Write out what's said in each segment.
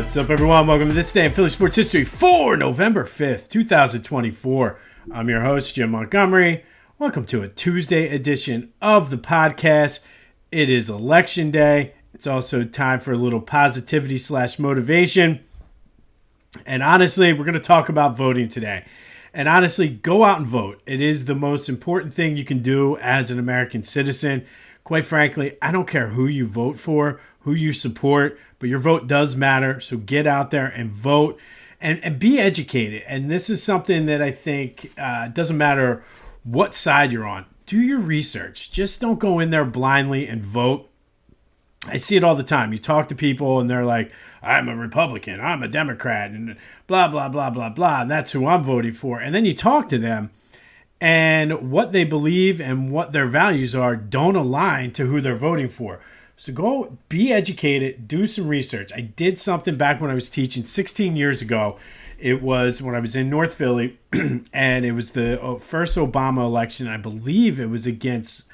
What's up, everyone? Welcome to This Day in Philly Sports History for November 5th, 2024. I'm your host, Jim Montgomery. Welcome to a Tuesday edition of the podcast. It is Election Day. It's also time for a little positivity / motivation. And honestly, we're going to talk about voting today. And honestly, go out and vote. It is the most important thing you can do as an American citizen. Quite frankly, I don't care who you vote for, who you support, but your vote does matter. So get out there and vote and be educated. And this is something that I think doesn't matter what side you're on. Do your research. Just don't go in there blindly and vote. I see it all the time. You talk to people and they're like, I'm a Republican, I'm a Democrat, and blah, blah, blah, blah, blah. And that's who I'm voting for. And then you talk to them and what they believe and what their values are don't align to who they're voting for. So go be educated, do some research. I did something back when I was teaching 16 years ago. It was when I was in North Philly, and it was the first Obama election. I believe it was against,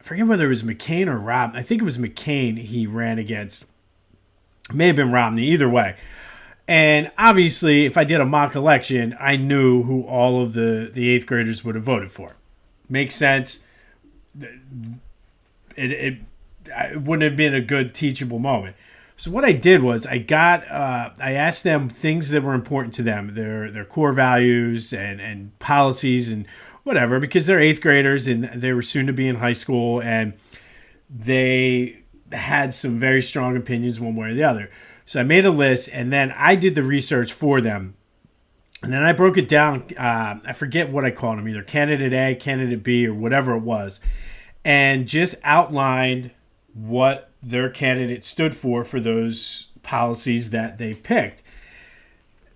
I forget whether it was McCain or Romney. I think it was McCain he ran against. It may have been Romney, either way. And obviously, if I did a mock election, I knew who all of the 8th graders would have voted for. Makes sense. It wouldn't have been a good teachable moment. So what I did was I asked them things that were important to them, their core values and policies and whatever, because they're 8th graders and they were soon to be in high school and they had some very strong opinions one way or the other. So I made a list and then I did the research for them. And then I broke it down. I forget what I called them, either candidate A, candidate B, or whatever it was, and just outlined what their candidate stood for those policies that they picked.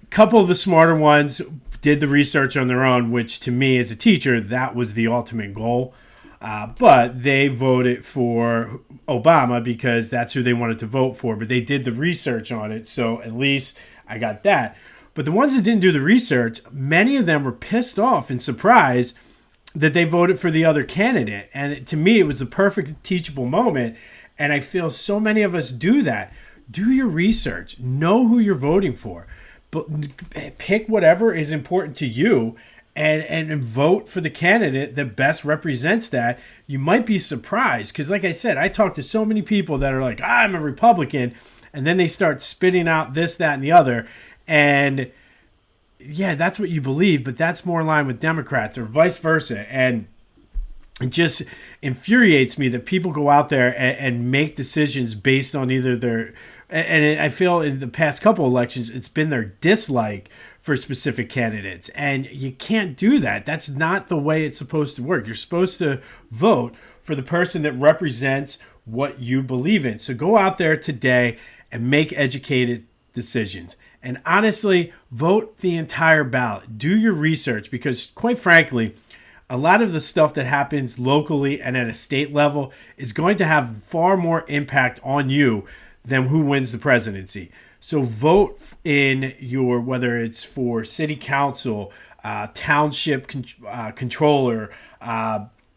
A couple of the smarter ones did the research on their own, which to me as a teacher, that was the ultimate goal. But they voted for Obama because that's who they wanted to vote for. But they did the research on it, so at least I got that. But the ones that didn't do the research, many of them were pissed off and surprised that they voted for the other candidate. And to me, it was a perfect teachable moment. And I feel so many of us do that. Do your research. Know who you're voting for. But pick whatever is important to you and vote for the candidate that best represents that. You might be surprised. Because like I said, I talk to so many people that are like, I'm a Republican. And then they start spitting out this, that, and the other. And yeah, that's what you believe, but that's more in line with Democrats or vice versa. And it just infuriates me that people go out there and make decisions based on either their, and I feel in the past couple elections, it's been their dislike for specific candidates. And you can't do that. That's not the way it's supposed to work. You're supposed to vote for the person that represents what you believe in. So go out there today and make educated decisions. And honestly, vote the entire ballot. Do your research because, quite frankly, a lot of the stuff that happens locally and at a state level is going to have far more impact on you than who wins the presidency. So vote in your, whether it's for city council, township controller,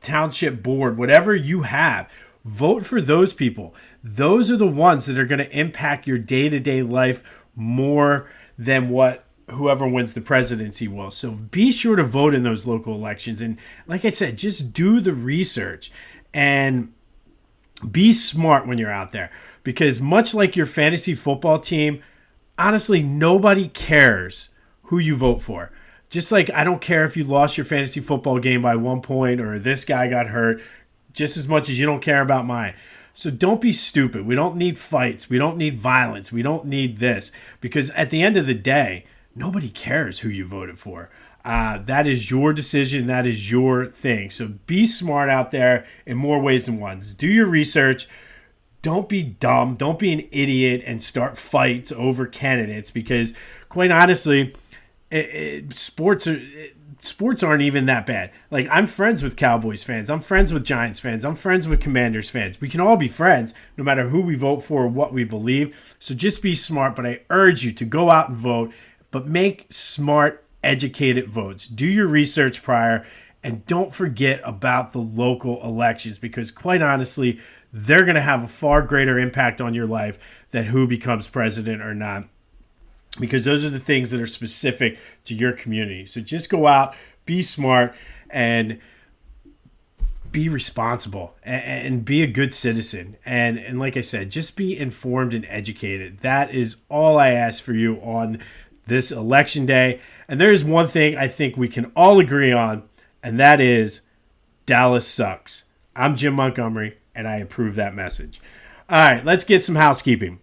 township board, whatever you have, vote for those people. Those are the ones that are going to impact your day-to-day life more than what whoever wins the presidency will. So be sure to vote in those local elections. And like I said, just do the research and be smart when you're out there. Because much like your fantasy football team, honestly, nobody cares who you vote for. Just like I don't care if you lost your fantasy football game by 1 point or this guy got hurt, just as much as you don't care about mine. So don't be stupid. We don't need fights. We don't need violence. We don't need this. Because at the end of the day, nobody cares who you voted for. That is your decision. That is your thing. So be smart out there in more ways than one. Do your research. Don't be dumb. Don't be an idiot and start fights over candidates. Because quite honestly, sports aren't even that bad. Like, I'm friends with Cowboys fans. I'm friends with Giants fans. I'm friends with Commanders fans. We can all be friends no matter who we vote for or what we believe. So just be smart. But I urge you to go out and vote, but make smart, educated votes. Do your research prior, and don't forget about the local elections because, quite honestly, they're going to have a far greater impact on your life than who becomes president or not. because those are the things that are specific to your community. So just go out, be smart, and be responsible and be a good citizen. And like I said, just be informed and educated. That is all I ask for you on this election day. And there's one thing I think we can all agree on, and that is Dallas sucks. I'm Jim Montgomery, and I approve that message. All right, let's get some housekeeping.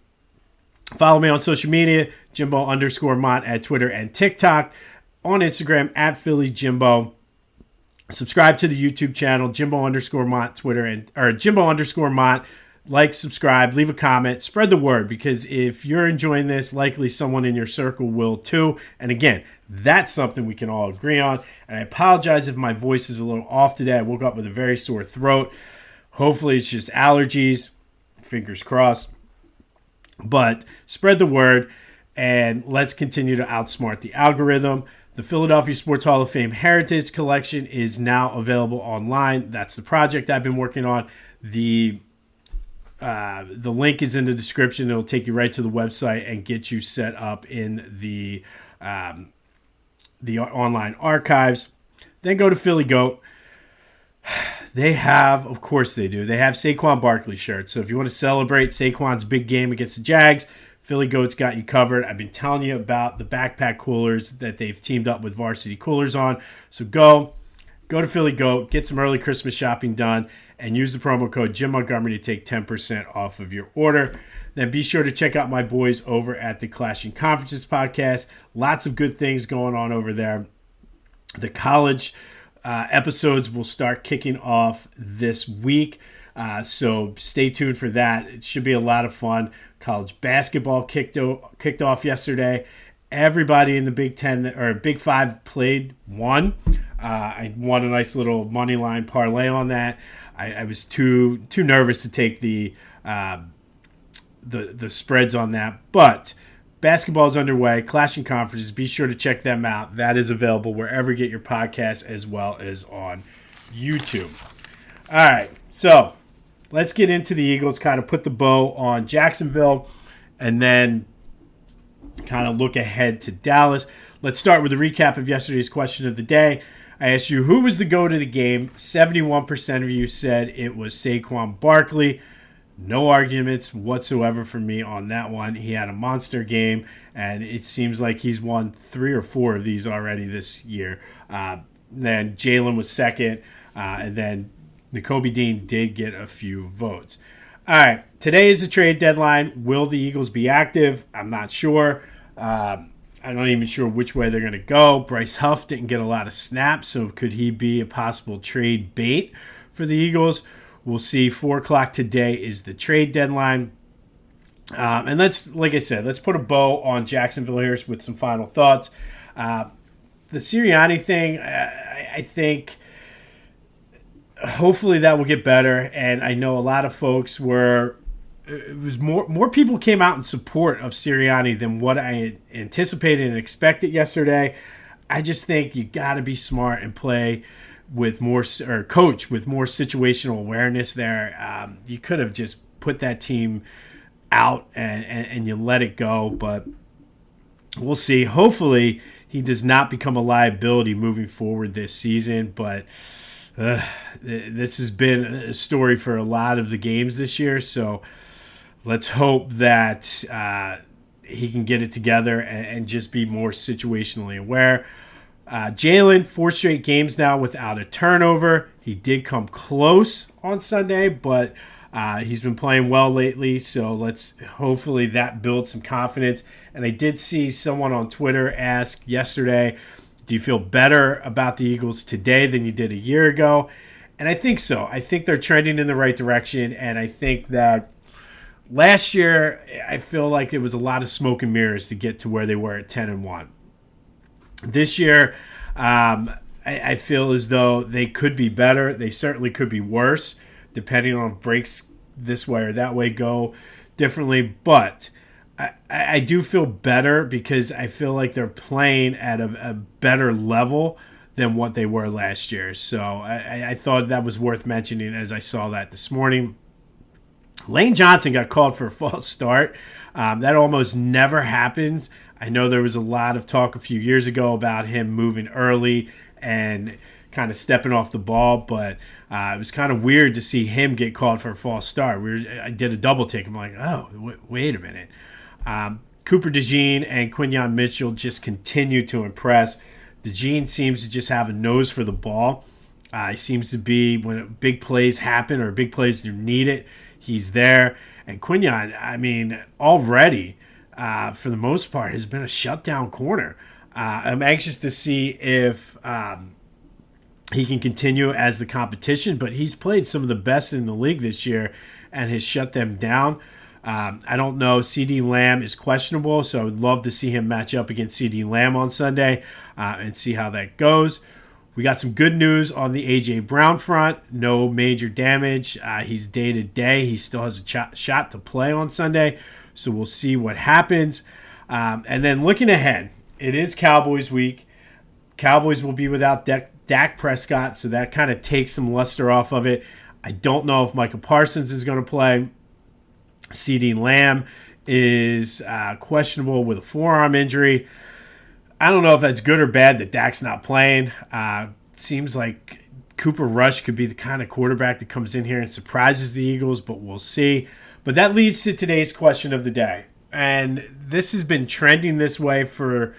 Follow me on social media, Jimbo_Mont at Twitter and TikTok. On Instagram, at PhillyJimbo. Subscribe to the YouTube channel, Jimbo_Mont, Twitter, or Jimbo_Mont. Like, subscribe, leave a comment, spread the word, because if you're enjoying this, likely someone in your circle will too. And again, that's something we can all agree on. And I apologize if my voice is a little off today. I woke up with a very sore throat. Hopefully it's just allergies. Fingers crossed. But spread the word, and let's continue to outsmart the algorithm. The Philadelphia Sports Hall of Fame Heritage Collection is now available online. That's the project I've been working on. The link is in the description. It'll take you right to the website and get you set up in the online archives. Then go to Philly Goat. They have, of course they do, they have Saquon Barkley shirts. So if you want to celebrate Saquon's big game against the Jags, Philly Goat's got you covered. I've been telling you about the backpack coolers that they've teamed up with Varsity Coolers on. So go to Philly Goat, get some early Christmas shopping done, and use the promo code Jim Montgomery to take 10% off of your order. Then be sure to check out my boys over at the Clashing Conferences podcast. Lots of good things going on over there. The college episodes will start kicking off this week, so stay tuned for that. It should be a lot of fun. College basketball kicked off yesterday. Everybody in the Big Ten or Big Five won. I won a nice little money line parlay on that. I was too nervous to take the spreads on that, but basketball is underway. Clashing Conferences. Be sure to check them out. That is available wherever you get your podcasts, as well as on YouTube. All right, so let's get into the Eagles, kind of put the bow on Jacksonville, and then kind of look ahead to Dallas. Let's start with a recap of yesterday's question of the day. I asked you, who was the GOAT of the game? 71% of you said it was Saquon Barkley. No arguments whatsoever for me on that one. He had a monster game, and it seems like he's won 3 or 4 of these already this year. Then Jalen was second, and then Nakobe Dean did get a few votes. All right, today is the trade deadline. Will the Eagles be active? I'm not sure. I'm not even sure which way they're going to go. Bryce Huff didn't get a lot of snaps, so could he be a possible trade bait for the Eagles? We'll see. 4 o'clock today is the trade deadline. And like I said, let's put a bow on Jacksonville here with some final thoughts. The Sirianni thing, I think hopefully that will get better. And I know a lot of folks more people came out in support of Sirianni than what I anticipated and expected yesterday. I just think you got to be smart and play with more, or coach with more situational awareness there. You could have just put that team out and you let it go, but we'll see. Hopefully he does not become a liability moving forward this season, but this has been a story for a lot of the games this year, so let's hope that he can get it together and just be more situationally aware. Jalen, 4 straight games now without a turnover. He did come close on Sunday, but he's been playing well lately, so let's hopefully that builds some confidence. And I did see someone on Twitter ask yesterday, do you feel better about the Eagles today than you did a year ago? And I think so. I think they're trending in the right direction, and I think that last year I feel like there was a lot of smoke and mirrors to get to where they were at 10-1. This year, I feel as though they could be better. They certainly could be worse, depending on breaks this way or that way go differently. But I do feel better because I feel like they're playing at a better level than what they were last year. So I thought that was worth mentioning as I saw that this morning. Lane Johnson got called for a false start. That almost never happens. I know there was a lot of talk a few years ago about him moving early and kind of stepping off the ball, but it was kind of weird to see him get called for a false start. I did a double take. I'm like, oh, wait a minute. Cooper DeJean and Quinyon Mitchell just continue to impress. DeJean seems to just have a nose for the ball. He seems to be, when big plays happen or big plays you need it, he's there. And Quinyon, I mean, already, for the most part, has been a shutdown corner. I'm anxious to see if he can continue as the competition, but he's played some of the best in the league this year and has shut them down. I don't know. CD Lamb is questionable, so I would love to see him match up against CD Lamb on Sunday and see how that goes. We got some good news on the A.J. Brown front. No major damage. He's day-to-day. He still has a shot to play on Sunday, so we'll see what happens. And then looking ahead, it is Cowboys week. Cowboys will be without Dak Prescott, so that kind of takes some luster off of it. I don't know if Micah Parsons is going to play. CD Lamb is questionable with a forearm injury. I don't know if that's good or bad that Dak's not playing. Seems like Cooper Rush could be the kind of quarterback that comes in here and surprises the Eagles, but we'll see. But that leads to today's question of the day. And this has been trending this way for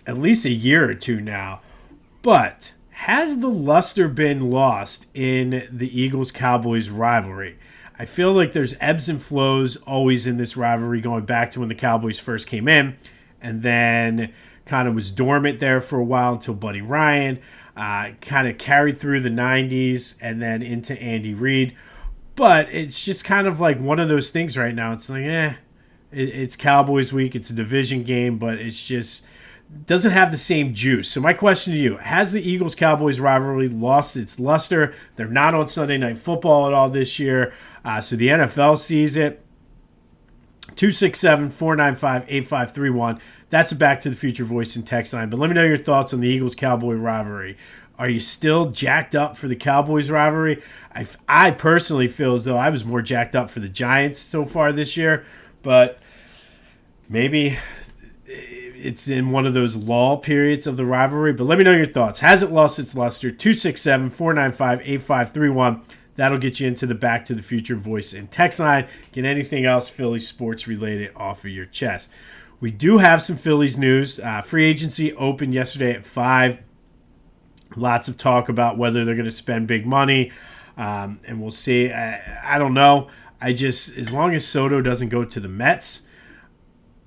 at least a year or two now. But has the luster been lost in the Eagles-Cowboys rivalry? I feel like there's ebbs and flows always in this rivalry going back to when the Cowboys first came in and then kind of was dormant there for a while until Buddy Ryan, kind of carried through the 90s and then into Andy Reid. But it's just kind of like one of those things right now. It's like, it's Cowboys week. It's a division game, but it's just doesn't have the same juice. So my question to you, has the Eagles-Cowboys rivalry lost its luster? They're not on Sunday Night Football at all this year, so the NFL sees it. 267-495-8531. That's a Back to the Future voice and text line. But let me know your thoughts on the Eagles-Cowboy rivalry. Are you still jacked up for the Cowboys rivalry? I personally feel as though I was more jacked up for the Giants so far this year, but maybe it's in one of those lull periods of the rivalry. But let me know your thoughts. Has it lost its luster? 267-495-8531. That'll get you into the Back to the Future voice and text line. Get anything else Phillies sports related off of your chest. We do have some Phillies news. Free agency opened yesterday at 5. Lots of talk about whether they're going to spend big money, and we'll see. I don't know. As long as Soto doesn't go to the Mets,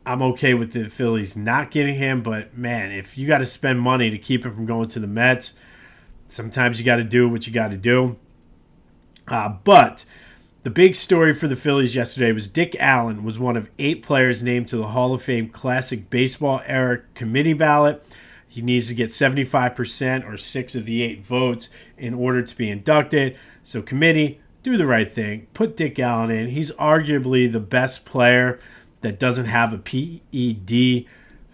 I'm okay with the Phillies not getting him. But, man, if you got to spend money to keep him from going to the Mets, sometimes you got to do what you got to do. But the big story for the Phillies yesterday was Dick Allen was one of 8 players named to the Hall of Fame Classic Baseball Era Committee ballot. He needs to get 75% or 6 of the 8 votes in order to be inducted. So committee, do the right thing. Put Dick Allen in. He's arguably the best player that doesn't have a PED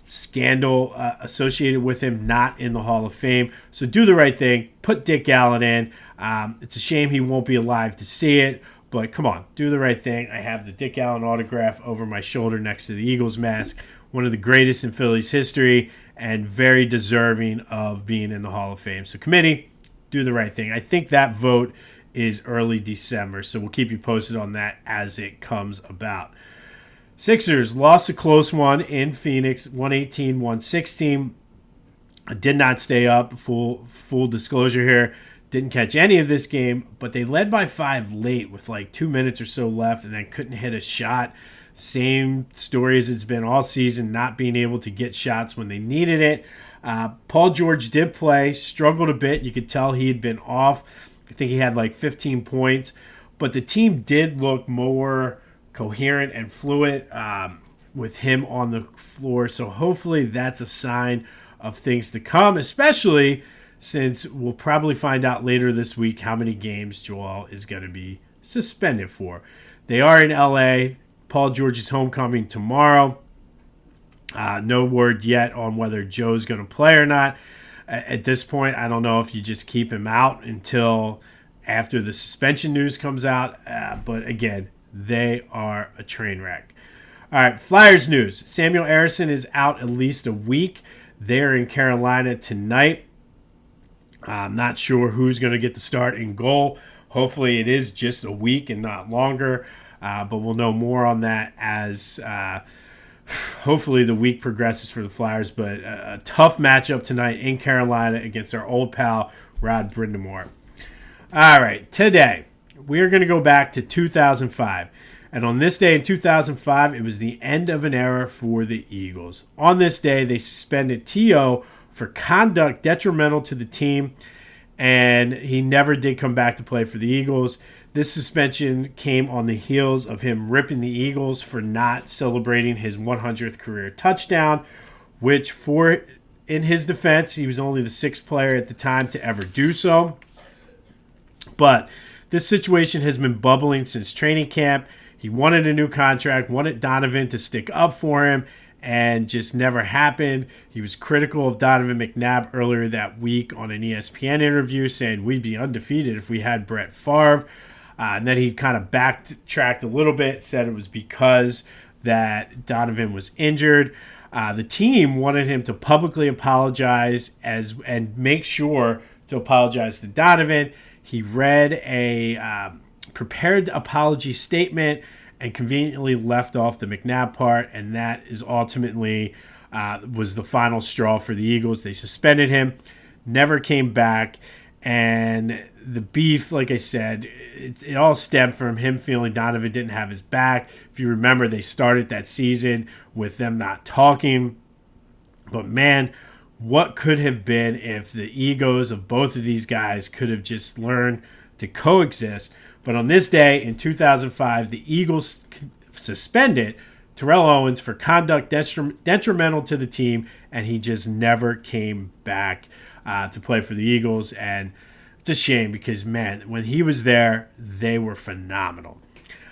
scandal associated with him, not in the Hall of Fame. So do the right thing. Put Dick Allen in. It's a shame he won't be alive to see it, but come on, do the right thing. I have the Dick Allen autograph over my shoulder next to the Eagles mask. One of the greatest in Phillies history and very deserving of being in the Hall of Fame. So committee, do the right thing. I think that vote is early December, so we'll keep you posted on that as it comes about. Sixers lost a close one in Phoenix, 118-116. Did not stay up, full disclosure here. Didn't catch any of this game, but they led by 5 late with like 2 minutes or so left and then couldn't hit a shot. Same story as it's been all season, not being able to get shots when they needed it. Paul George did play, struggled a bit. You could tell he had been off. I think he had like 15 points, but the team did look more coherent and fluid with him on the floor. So hopefully that's a sign of things to come, especially since we'll probably find out later this week how many games Joel is going to be suspended for. They are in L.A. Paul George's homecoming tomorrow. No word yet on whether Joe's going to play or not. At this point, I don't know if you just keep him out until after the suspension news comes out. But again, they are a train wreck. All right, Flyers news. Samuel Harrison is out at least a week. They're in Carolina tonight. I'm not sure who's going to get the start in goal. Hopefully it is just a week and not longer. But we'll know more on that as hopefully the week progresses for the Flyers. But a tough matchup tonight in Carolina against our old pal, Rod Brindamore. All right, today we're going to go back to 2005. And on this day in 2005, it was the end of an era for the Eagles. On this day, they suspended T.O. for conduct detrimental to the team, and he never did come back to play for the Eagles. This suspension came on the heels of him ripping the Eagles for not celebrating his 100th career touchdown, which in his defense, he was only the sixth player at the time to ever do so. But this situation has been bubbling since training camp. He wanted a new contract, wanted Donovan to stick up for him, and just never happened. He was critical of Donovan McNabb earlier that week on an ESPN interview, saying we'd be undefeated if we had Brett Favre. And then he kind of backtracked a little bit, said it was because that Donovan was injured. The team wanted him to publicly apologize and make sure to apologize to Donovan. He read a prepared apology statement and conveniently left off the McNabb part, and that is ultimately was the final straw for the Eagles. They suspended him, never came back, and the beef, like I said, it all stemmed from him feeling Donovan didn't have his back. If you remember, they started that season with them not talking, but man, what could have been if the egos of both of these guys could have just learned to coexist. But on this day in 2005, the Eagles suspended Terrell Owens for conduct detrimental to the team, and he just never came back to play for the Eagles. And it's a shame because, man, when he was there, they were phenomenal.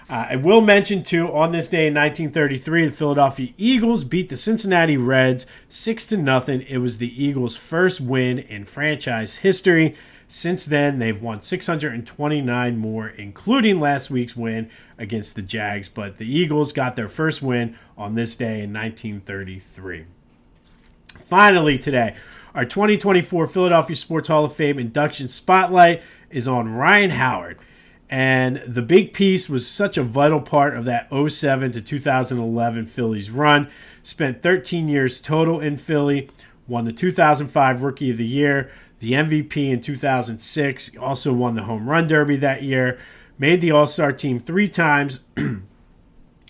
I will mention, too, on this day in 1933, the Philadelphia Eagles beat the Cincinnati Reds 6-0. It was the Eagles' first win in franchise history. Since then, they've won 629 more, including last week's win against the Jags. But the Eagles got their first win on this day in 1933. Finally today, our 2024 Philadelphia Sports Hall of Fame induction spotlight is on Ryan Howard. And the big piece was such a vital part of that 2007 to 2011 Phillies run. Spent 13 years total in Philly, won the 2005 Rookie of the Year, the MVP in 2006, also won the Home Run Derby that year, made the All-Star team 3 times,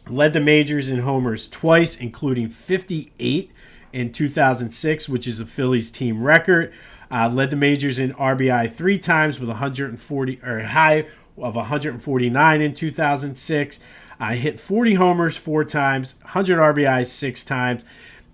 led the majors in homers twice, including 58 in 2006, which is a Phillies team record. Led the majors in RBI 3 times with 140 or a high of 149 in 2006. Hit 40 homers 4 times, 100 RBIs 6 times.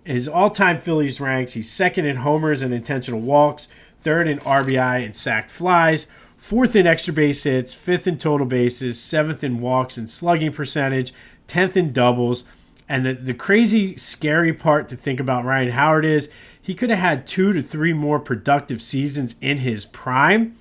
His all-time Phillies ranks, he's second in homers and intentional walks, third in RBI and sacked flies, fourth in extra base hits, fifth in total bases, seventh in walks and slugging percentage, 10th in doubles. And the crazy, scary part to think about Ryan Howard is he could have had 2 to 3 more productive seasons in his prime,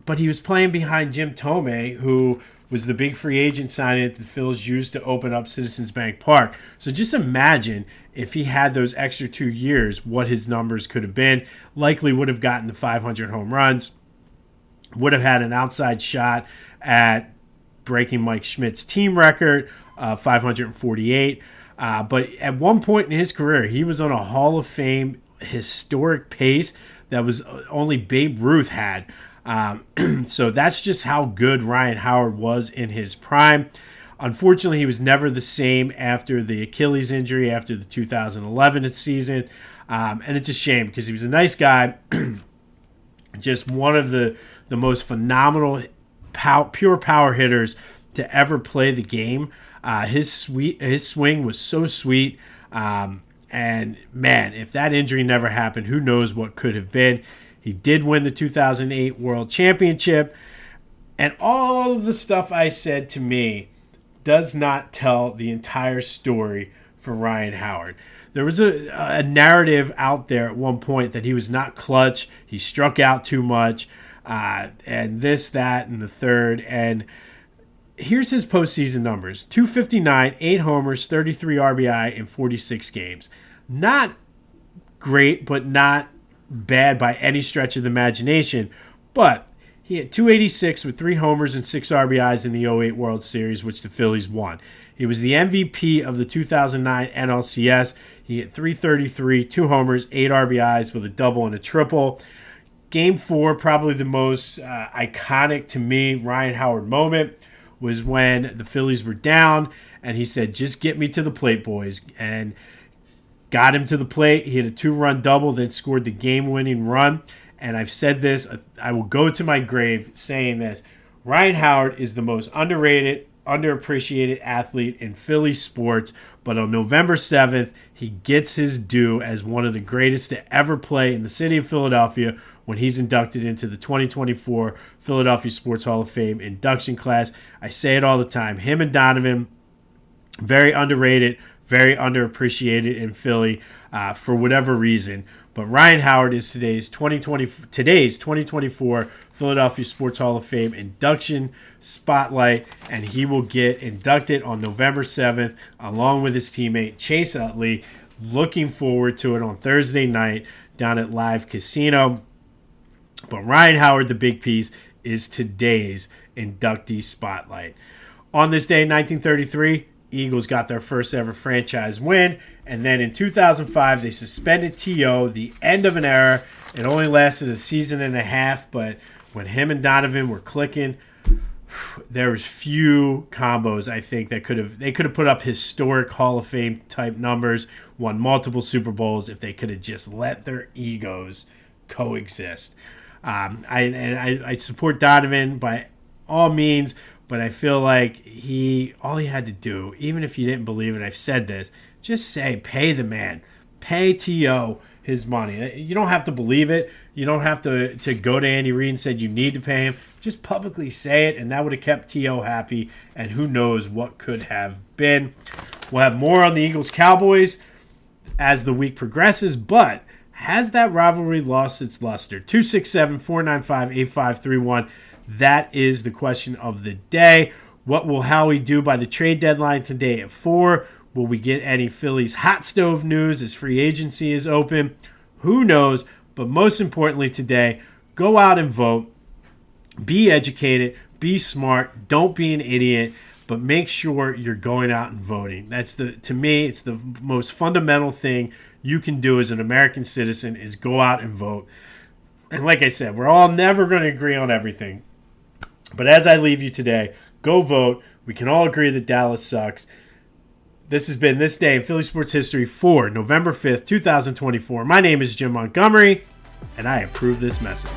but he was playing behind Jim Thome, who was the big free agent signing that the Phils used to open up Citizens Bank Park. So just imagine if he had those extra 2 years, what his numbers could have been. Likely would have gotten the 500 home runs, would have had an outside shot at breaking Mike Schmidt's team record, 548. But at one point in his career, he was on a Hall of Fame historic pace that was only Babe Ruth had. So that's just how good Ryan Howard was in his prime. Unfortunately, he was never the same after the Achilles injury, after the 2011 season. And it's a shame because he was a nice guy. Just one of the most phenomenal pure power hitters to ever play the game. His swing was so sweet. And man, if that injury never happened, who knows what could have been. He did win the 2008 World Championship. And all of the stuff I said to me does not tell the entire story for Ryan Howard. There was a narrative out there at one point that he was not clutch. He struck out too much. And this, that, and the third. And here's his postseason numbers: 259, 8 homers, 33 RBI in 46 games. Not great, but not bad by any stretch of the imagination. But he had 286 with 3 homers and 6 RBIs in the '08 World Series, which the Phillies won. He was the MVP of the 2009 NLCS. He hit 333, 2 homers, 8 RBIs with a double and a triple. Game 4, probably the most iconic to me Ryan Howard moment, was when the Phillies were down and he said, "Just get me to the plate, boys." And got him to the plate. He hit a 2-run double, then scored the game-winning run. And I've said this, I will go to my grave saying this: Ryan Howard is the most underrated, underappreciated athlete in Philly sports, but on November 7th, he gets his due as one of the greatest to ever play in the city of Philadelphia when he's inducted into the 2024 Philadelphia Sports Hall of Fame induction class. I say it all the time. Him and Donovan, very underrated, very underappreciated in Philly for whatever reason. But Ryan Howard is today's 2024 Philadelphia Sports Hall of Fame induction spotlight, and he will get inducted on November 7th along with his teammate Chase Utley. Looking forward to it on Thursday night down at Live Casino. But Ryan Howard, the big piece, is today's inductee spotlight. On this day in 1933, Eagles got their first ever franchise win. And then in 2005, they suspended T.O., the end of an era. It only lasted a season and a half, but when him and Donovan were clicking, there was few combos, I think, that could have put up historic Hall of Fame type numbers, won multiple Super Bowls if they could have just let their egos coexist. I support Donovan by all means, but I feel like all he had to do, even if you didn't believe it, I've said this, just say, pay the man. Pay T.O. his money. You don't have to believe it. You don't have to go to Andy Reid and say you need to pay him. Just publicly say it, and that would have kept T.O. happy, and who knows what could have been. We'll have more on the Eagles-Cowboys as the week progresses, but has that rivalry lost its luster? 267-495-8531. That is the question of the day. What will Howie do by the trade deadline today at 4? Will we get any Phillies hot stove news as free agency is open? Who knows? But most importantly today, go out and vote. Be educated. Be smart. Don't be an idiot. But make sure you're going out and voting. To me, it's the most fundamental thing you can do as an American citizen is go out and vote. And like I said, we're all never going to agree on everything. But as I leave you today, go vote. We can all agree that Dallas sucks. This has been This Day in Philly Sports History for November 5th, 2024. My name is Jim Montgomery, and I approve this message.